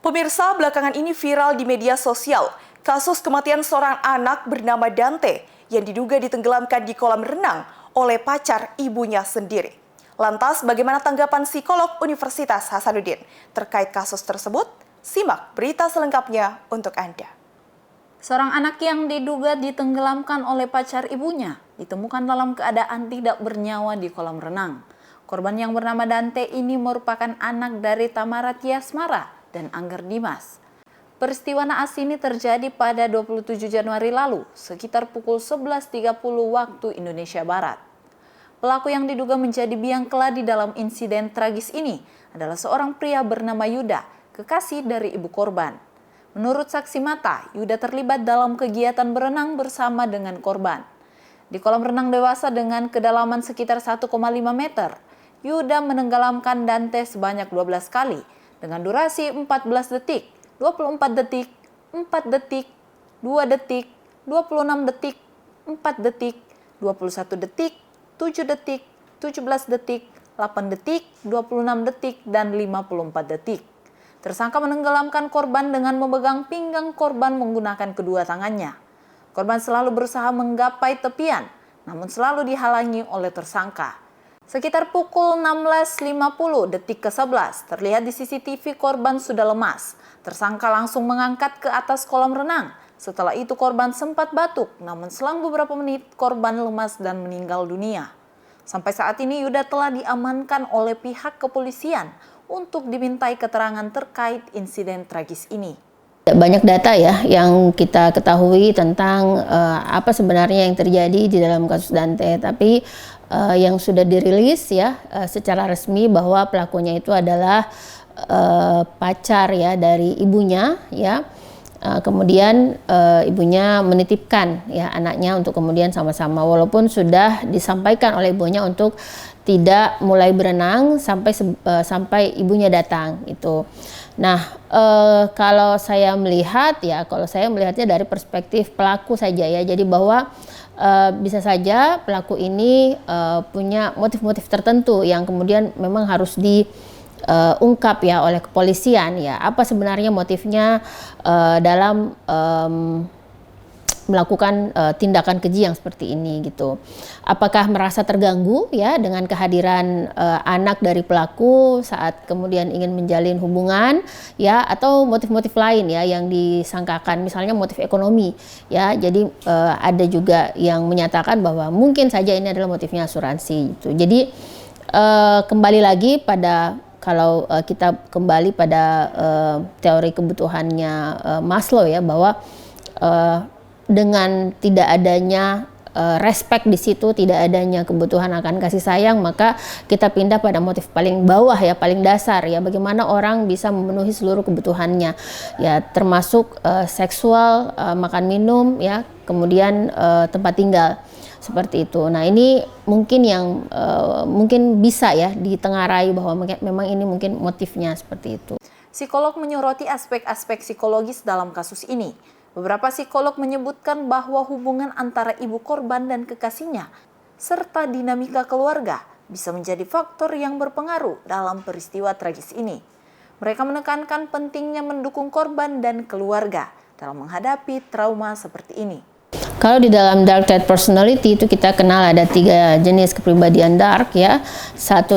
Pemirsa, belakangan ini viral di media sosial kasus kematian seorang anak bernama Dante yang diduga ditenggelamkan di kolam renang oleh pacar ibunya sendiri. Lantas, bagaimana tanggapan psikolog Universitas Hasanuddin terkait kasus tersebut? Simak berita selengkapnya untuk Anda. Seorang anak yang diduga ditenggelamkan oleh pacar ibunya ditemukan dalam keadaan tidak bernyawa di kolam renang. Korban yang bernama Dante ini merupakan anak dari Tamara Tiasmara dan Angger Dimas. Peristiwa naas ini terjadi pada 27 Januari lalu, sekitar pukul 11.30 waktu Indonesia Barat. Pelaku yang diduga menjadi biang keladi dalam insiden tragis ini adalah seorang pria bernama Yuda, kekasih dari ibu korban. Menurut saksi mata, Yuda terlibat dalam kegiatan berenang bersama dengan korban. Di kolam renang dewasa dengan kedalaman sekitar 1,5 meter, Yuda menenggelamkan Dante sebanyak 12 kali dengan durasi 14 detik, 24 detik, 4 detik, 2 detik, 26 detik, 4 detik, 21 detik, 7 detik, 17 detik, 8 detik, 26 detik, dan 54 detik. Tersangka menenggelamkan korban dengan memegang pinggang korban menggunakan kedua tangannya. Korban selalu berusaha menggapai tepian, namun selalu dihalangi oleh tersangka. Sekitar pukul 16.50 detik ke-11, terlihat di CCTV korban sudah lemas. Tersangka langsung mengangkat ke atas kolam renang. Setelah itu korban sempat batuk, namun selang beberapa menit korban lemas dan meninggal dunia. Sampai saat ini Yuda telah diamankan oleh pihak kepolisian untuk dimintai keterangan terkait insiden tragis ini. Banyak data ya yang kita ketahui tentang apa sebenarnya yang terjadi di dalam kasus Dante, tapi yang sudah dirilis ya secara resmi bahwa pelakunya itu adalah pacar ya dari ibunya ya. Kemudian ibunya menitipkan ya anaknya untuk kemudian sama-sama, walaupun sudah disampaikan oleh ibunya untuk tidak mulai berenang sampai ibunya datang itu. Nah, kalau saya melihatnya dari perspektif pelaku saja ya. Jadi bahwa bisa saja pelaku ini punya motif-motif tertentu yang kemudian memang harus diungkap ya oleh kepolisian ya. Apa sebenarnya motifnya dalam melakukan tindakan keji yang seperti ini gitu. Apakah merasa terganggu ya dengan kehadiran anak dari pelaku saat kemudian ingin menjalin hubungan ya, atau motif-motif lain ya yang disangkakan, misalnya motif ekonomi ya. Jadi ada juga yang menyatakan bahwa mungkin saja ini adalah motifnya asuransi gitu. Jadi kembali lagi pada kalau kita kembali pada teori kebutuhannya Maslow ya, bahwa dengan tidak adanya respect di situ, tidak adanya kebutuhan akan kasih sayang, maka kita pindah pada motif paling bawah ya, paling dasar ya, bagaimana orang bisa memenuhi seluruh kebutuhannya ya, termasuk seksual, makan minum ya, kemudian tempat tinggal seperti itu. Nah, ini mungkin yang mungkin bisa ya ditengarai bahwa memang ini mungkin motifnya seperti itu. Psikolog menyoroti aspek-aspek psikologis dalam kasus ini. Beberapa psikolog menyebutkan bahwa hubungan antara ibu korban dan kekasihnya serta dinamika keluarga bisa menjadi faktor yang berpengaruh dalam peristiwa tragis ini. Mereka menekankan pentingnya mendukung korban dan keluarga dalam menghadapi trauma seperti ini. Kalau di dalam dark trait personality itu kita kenal ada 3 jenis kepribadian dark ya. 1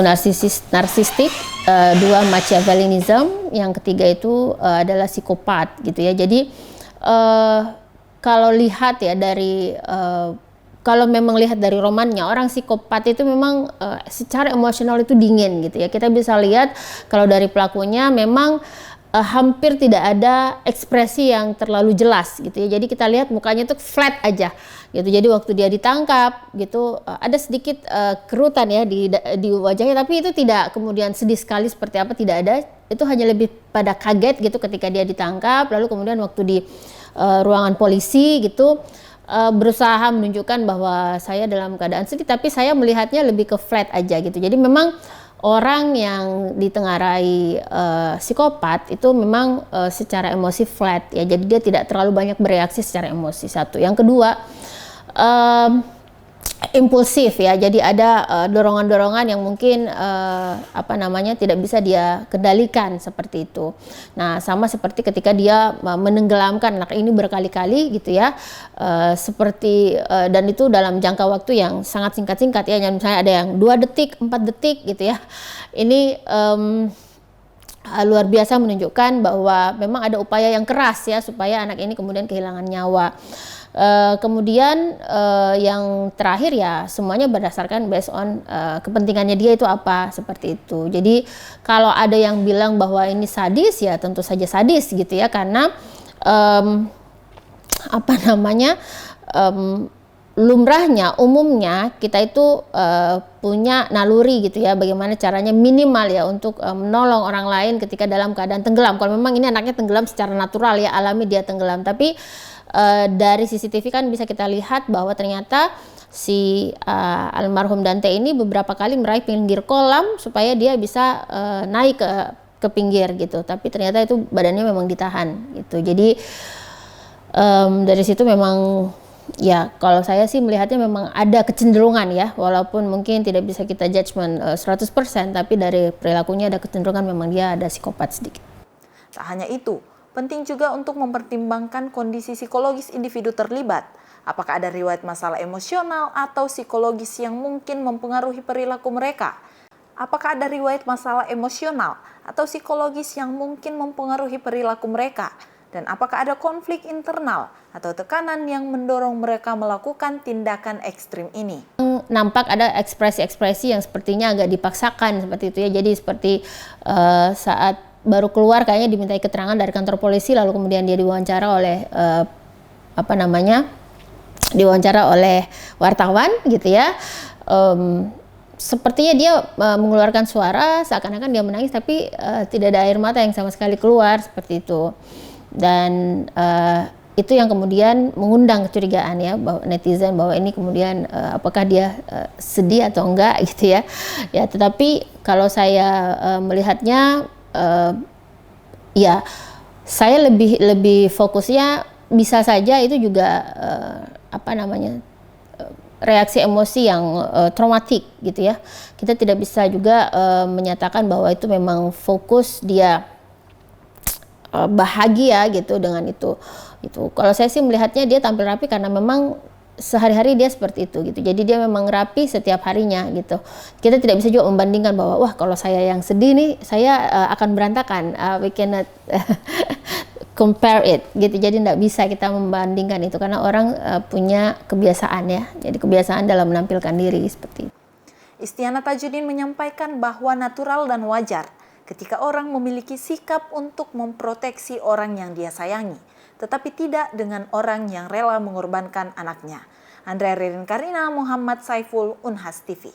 narsistik, 2 Machiavellianism, yang ketiga itu adalah psikopat gitu ya. Jadi kalau lihat ya dari kalau memang lihat dari romannya, orang psikopat itu memang secara emosional itu dingin gitu ya. Kita bisa lihat kalau dari pelakunya memang hampir tidak ada ekspresi yang terlalu jelas gitu ya. Jadi kita lihat mukanya itu flat aja gitu. Jadi waktu dia ditangkap gitu ada sedikit kerutan ya di wajahnya, tapi itu tidak kemudian sedih sekali seperti apa, tidak ada. Itu hanya lebih pada kaget gitu ketika dia ditangkap, lalu kemudian waktu di ruangan polisi gitu berusaha menunjukkan bahwa saya dalam keadaan sedih, tapi saya melihatnya lebih ke flat aja gitu. Jadi memang orang yang ditengarai psikopat itu memang secara emosi flat ya, jadi dia tidak terlalu banyak bereaksi secara emosi. 1. Yang kedua, impulsif ya, jadi ada dorongan-dorongan yang mungkin tidak bisa dia kendalikan seperti itu. Nah, sama seperti ketika dia menenggelamkan anak ini berkali-kali gitu ya, dan itu dalam jangka waktu yang sangat singkat-singkat ya, misalnya ada yang 2 detik, 4 detik gitu ya. Ini luar biasa menunjukkan bahwa memang ada upaya yang keras ya supaya anak ini kemudian kehilangan nyawa. Kemudian yang terakhir ya semuanya berdasarkan based on kepentingannya dia itu apa, seperti itu. Jadi kalau ada yang bilang bahwa ini sadis ya tentu saja sadis gitu ya, karena lumrahnya, umumnya kita itu punya naluri gitu ya, bagaimana caranya minimal ya untuk menolong orang lain ketika dalam keadaan tenggelam. Kalau memang ini anaknya tenggelam secara natural ya, alami dia tenggelam, tapi dari CCTV kan bisa kita lihat bahwa ternyata si almarhum Dante ini beberapa kali meraih pinggir kolam supaya dia bisa naik ke pinggir gitu, tapi ternyata itu badannya memang ditahan gitu. Jadi dari situ memang ya kalau saya sih melihatnya memang ada kecenderungan ya, walaupun mungkin tidak bisa kita judgement 100%, tapi dari perilakunya ada kecenderungan memang dia ada psikopat sedikit. Tak hanya itu, penting juga untuk mempertimbangkan kondisi psikologis individu terlibat. Apakah ada riwayat masalah emosional atau psikologis yang mungkin mempengaruhi perilaku mereka? Apakah ada riwayat masalah emosional atau psikologis yang mungkin mempengaruhi perilaku mereka? Dan apakah ada konflik internal atau tekanan yang mendorong mereka melakukan tindakan ekstrim ini? Nampak ada ekspresi-ekspresi yang sepertinya agak dipaksakan seperti itu ya. Jadi seperti saat baru keluar kayaknya dimintai keterangan dari kantor polisi, lalu kemudian dia diwawancara oleh diwawancara oleh wartawan gitu ya. Sepertinya dia mengeluarkan suara seakan-akan dia menangis, tapi tidak ada air mata yang sama sekali keluar seperti itu. Dan itu yang kemudian mengundang kecurigaan ya bahwa netizen, bahwa ini kemudian apakah dia sedih atau enggak gitu ya. Ya, tetapi kalau saya melihatnya ya saya lebih fokusnya bisa saja itu juga reaksi emosi yang traumatik gitu ya. Kita tidak bisa juga menyatakan bahwa itu memang fokus dia bahagia gitu dengan itu. Kalau saya sih melihatnya dia tampil rapi karena memang sehari-hari dia seperti itu gitu. Jadi dia memang rapi setiap harinya gitu. Kita tidak bisa juga membandingkan bahwa wah kalau saya yang sedih nih saya akan berantakan. We cannot compare it gitu. Jadi tidak bisa kita membandingkan itu karena orang punya kebiasaan ya. Jadi kebiasaan dalam menampilkan diri seperti itu. Istiana Tajudin menyampaikan bahwa natural dan wajar ketika orang memiliki sikap untuk memproteksi orang yang dia sayangi, tetapi tidak dengan orang yang rela mengorbankan anaknya. Andrea Ririn Karina, Muhammad Saiful, Unhas TV.